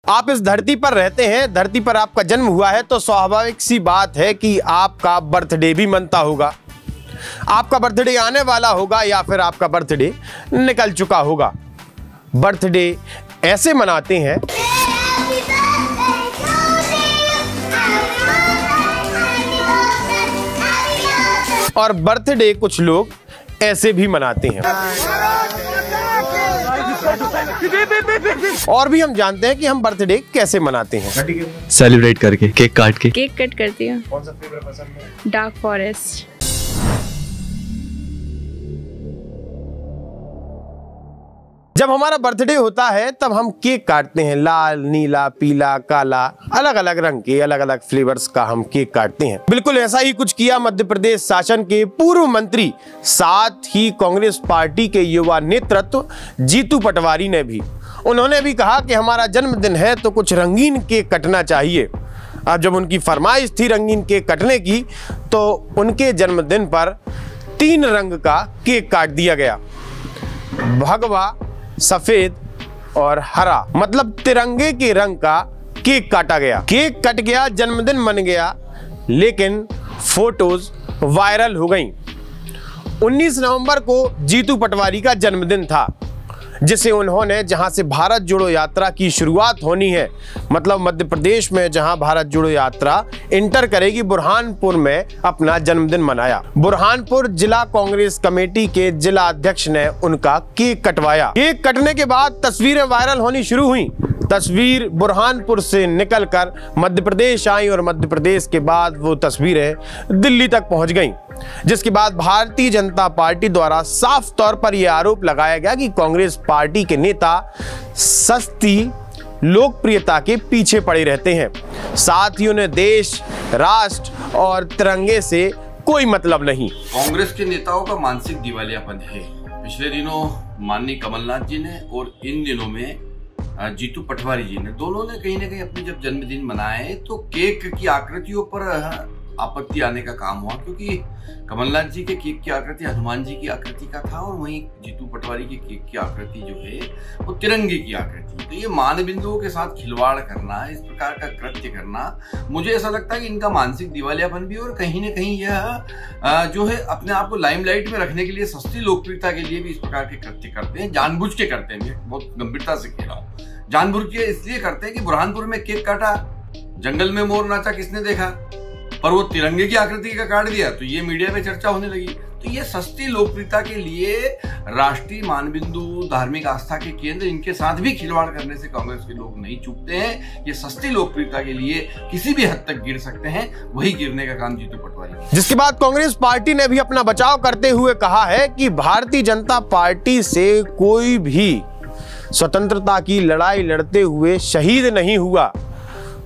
आप इस धरती पर रहते हैं, धरती पर आपका जन्म हुआ है, तो स्वाभाविक सी बात है कि आपका बर्थडे भी मनता होगा। आपका बर्थडे आने वाला होगा या फिर आपका बर्थडे निकल चुका होगा। बर्थडे ऐसे मनाते हैं और बर्थडे कुछ लोग ऐसे भी मनाते हैं। और भी हम जानते हैं कि हम बर्थडे कैसे मनाते हैं। सेलिब्रेट करके, केक काट के। केक कट करती हूँ। कौन सा फ्लेवर पसंद है? Dark forest. जब हमारा बर्थडे होता है तब हम केक काटते हैं। लाल, नीला, पीला, काला, अलग अलग रंग के अलग अलग फ्लेवर्स का हम केक काटते हैं। बिल्कुल ऐसा ही कुछ किया मध्य प्रदेश शासन के पूर्व मंत्री, साथ ही कांग्रेस पार्टी के युवा नेतृत्व जीतू पटवारी ने भी। उन्होंने भी कहा कि हमारा जन्मदिन है तो कुछ रंगीन केक कटना चाहिए। अब जब उनकी फरमाइश थी रंगीन केक कटने की, तो उनके जन्मदिन पर 3 रंग का केक काट दिया गया। भगवा, सफेद और हरा, मतलब तिरंगे के रंग का केक काटा गया। केक कट गया, जन्मदिन मन गया, लेकिन फोटोज वायरल हो गईं। 19 नवंबर को जीतू पटवारी का जन्मदिन था, जिसे उन्होंने, जहां से भारत जोड़ो यात्रा की शुरुआत होनी है, मतलब मध्य प्रदेश में जहां भारत जोड़ो यात्रा इंटर करेगी, बुरहानपुर में अपना जन्मदिन मनाया। बुरहानपुर जिला कांग्रेस कमेटी के जिला अध्यक्ष ने उनका केक कटवाया। केक कटने के बाद तस्वीरें वायरल होनी शुरू हुई। तस्वीर बुरहानपुर से निकलकर मध्य प्रदेश आई और मध्य प्रदेश के बाद वो तस्वीरें दिल्ली तक पहुंच गईं, जिसके बाद भारतीय जनता पार्टी द्वारा साफ तौर पर यह आरोप लगाया गया कि कांग्रेस पार्टी के नेता सस्ती लोकप्रियता के पीछे पड़े रहते हैं। साथ ही उन्हें देश, राष्ट्र और तिरंगे से कोई मतलब नहीं। कांग्रेस के नेताओं का मानसिक दिवालियापन है। पिछले दिनों माननीय कमलनाथ जी ने और इन दिनों में जीतू पटवारी जी ने, दोनों ने कहीं ना कहीं अपने जब जन्मदिन मनाए तो केक की आकृतियों पर आपत्ति आने का काम हुआ, क्योंकि कमलनाथ जी के केक की आकृति हनुमान जी की आकृति का था और वहीं जीतू पटवारी के केक की आकृति जो है वो तिरंगे की आकृति। तो ये मान बिंदुओं के साथ खिलवाड़ करना, इस प्रकार का कृत्य करना, मुझे ऐसा लगता है कि इनका मानसिक दिवालियापन भी, और कहीं ना कहीं यह जो है अपने आप को लाइमलाइट में रखने के लिए, सस्ती लोकप्रियता के लिए भी इस प्रकार के कृत्य करते हैं, जानबूझ के करते हैं। मैं बहुत गंभीरता से कह रहा हूँ, जानबूझ के इसलिए करते हैं कि बुरहानपुर में केक काटा, जंगल में मोर नाचा किसने देखा, पर वो तिरंगे की आकृति का काट दिया तो ये मीडिया में चर्चा होने लगी। तो ये सस्ती लोकप्रियता के लिए राष्ट्रीय मानबिंदु, धार्मिक आस्था के केंद्र, इनके साथ भी खिलवाड़ करने से कांग्रेस के लोग नहीं चूकते हैं। ये सस्ती लोकप्रियता के लिए किसी भी हद तक गिर सकते हैं, वही गिरने का काम जीतू पटवारी। जिसके बाद कांग्रेस पार्टी ने भी अपना बचाव करते हुए कहा है कि भारतीय जनता पार्टी से कोई भी स्वतंत्रता की लड़ाई लड़ते हुए शहीद नहीं हुआ,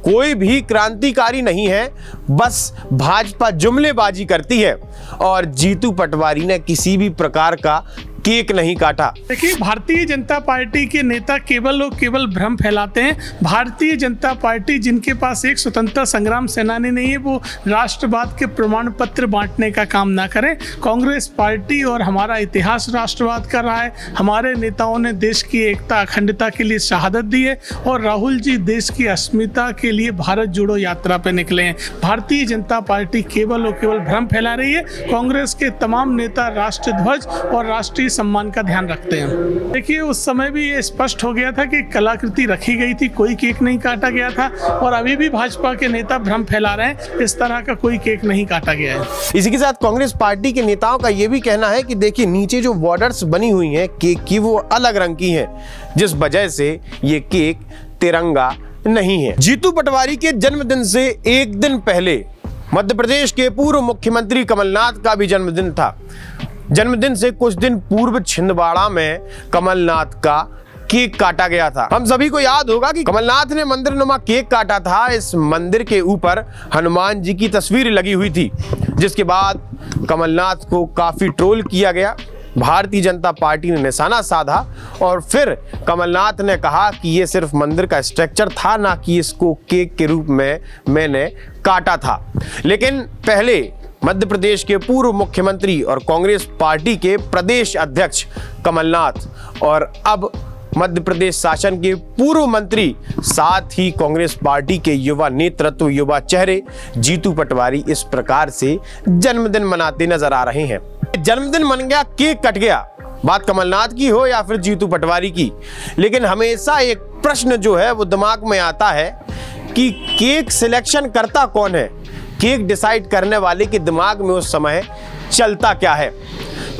कोई भी क्रांतिकारी नहीं है, बस भाजपा जुमलेबाजी करती है। और जीतू पटवारी ने किसी भी प्रकार का केक नहीं काटा। देखिए, भारतीय जनता पार्टी के नेता केवल और केवल भ्रम फैलाते हैं। भारतीय जनता पार्टी, जिनके पास एक स्वतंत्रता संग्राम सेनानी नहीं है, वो राष्ट्रवाद के प्रमाण पत्र बांटने का काम ना करें। कांग्रेस पार्टी और हमारा इतिहास राष्ट्रवाद का रहा है। हमारे नेताओं ने देश की एकता, अखंडता के लिए शहादत दी है और राहुल जी देश की अस्मिता के लिए भारत जोड़ो यात्रा पे निकले हैं। भारतीय जनता पार्टी केवल और केवल भ्रम फैला रही है। कांग्रेस के तमाम नेता राष्ट्रध्वज और राष्ट्रीय सम्मान का ध्यान रखते हैं। देखिए, उस समय भी ये स्पष्ट हो गया था कि कलाकृति रखी गई थी, कोई केक नहीं काटा गया था, और अभी भी भाजपा के नेता भ्रम फैला रहे हैं, इस तरह का कोई केक नहीं काटा गया है। इसी के साथ कांग्रेस पार्टी के नेताओं का ये भी कहना है कि देखिए, नीचे जो बॉर्डर्स बनी हुई हैं केक की, वो अलग रंग की हैं, जिस वजह से ये केक तिरंगा नहीं है। जीतू पटवारी के जन्मदिन से एक दिन पहले मध्य प्रदेश के पूर्व मुख्यमंत्री कमलनाथ का भी जन्मदिन था। जन्मदिन से कुछ दिन पूर्व छिंदवाड़ा में कमलनाथ का केक काटा गया था। हम सभी को याद होगा कि कमलनाथ ने मंदिर नुमा केक काटा था। इस मंदिर के ऊपर हनुमान जी की तस्वीर लगी हुई थी, जिसके बाद कमलनाथ को काफी ट्रोल किया गया। भारतीय जनता पार्टी ने निशाना साधा और फिर कमलनाथ ने कहा कि ये सिर्फ मंदिर का स्ट्रक्चर था, ना कि इसको केक के रूप में मैंने काटा था। लेकिन पहले मध्य प्रदेश के पूर्व मुख्यमंत्री और कांग्रेस पार्टी के प्रदेश अध्यक्ष कमलनाथ और अब मध्य प्रदेश शासन के पूर्व मंत्री, साथ ही कांग्रेस पार्टी के युवा नेतृत्व, युवा चेहरे जीतू पटवारी इस प्रकार से जन्मदिन मनाते नजर आ रहे हैं। जन्मदिन मन गया, केक कट गया, बात कमलनाथ की हो या फिर जीतू पटवारी की, लेकिन हमेशा एक प्रश्न जो है वो दिमाग में आता है कि केक सिलेक्शन करता कौन है, केक डिसाइड करने वाले के दिमाग में उस समय चलता क्या है।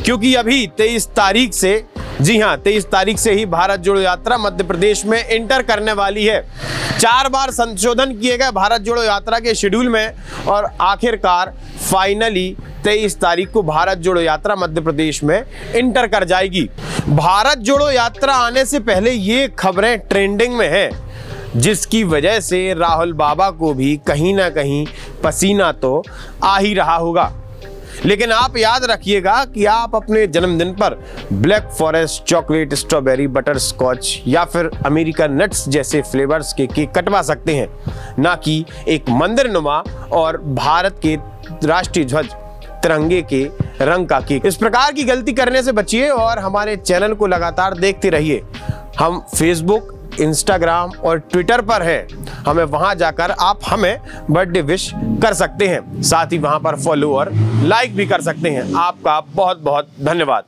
क्योंकि अभी 23 तारीख से, जी हाँ 23 तारीख से ही भारत जोड़ो यात्रा मध्य प्रदेश में एंटर करने वाली है। 4 बार संशोधन किए गए भारत जोड़ो यात्रा के शेड्यूल में और आखिरकार फाइनली 23 तारीख को भारत जोड़ो यात्रा मध्य प्रदेश में एंटर कर जाएगी। भारत जोड़ो यात्रा आने से पहले ये खबरें ट्रेंडिंग में हैं, जिसकी वजह से राहुल बाबा को भी कहीं ना कहीं पसीना तो आ ही रहा होगा। लेकिन आप याद रखिएगा कि आप अपने जन्मदिन पर black forest, chocolate, strawberry, butterscotch या फिर अमेरिकन नट्स जैसे फ्लेवर्स के केक कटवा सकते हैं, ना कि एक मंदिर नुमा और भारत के राष्ट्रीय ध्वज तिरंगे के रंग का केक। इस प्रकार की गलती करने से बचिए और हमारे चैनल को लगातार देखते रहिए। हम फेसबुक, इंस्टाग्राम और ट्विटर पर है, हमें वहां जाकर आप हमें बर्थडे विश कर सकते हैं, साथ ही वहां पर फॉलो और लाइक भी कर सकते हैं। आपका बहुत बहुत धन्यवाद।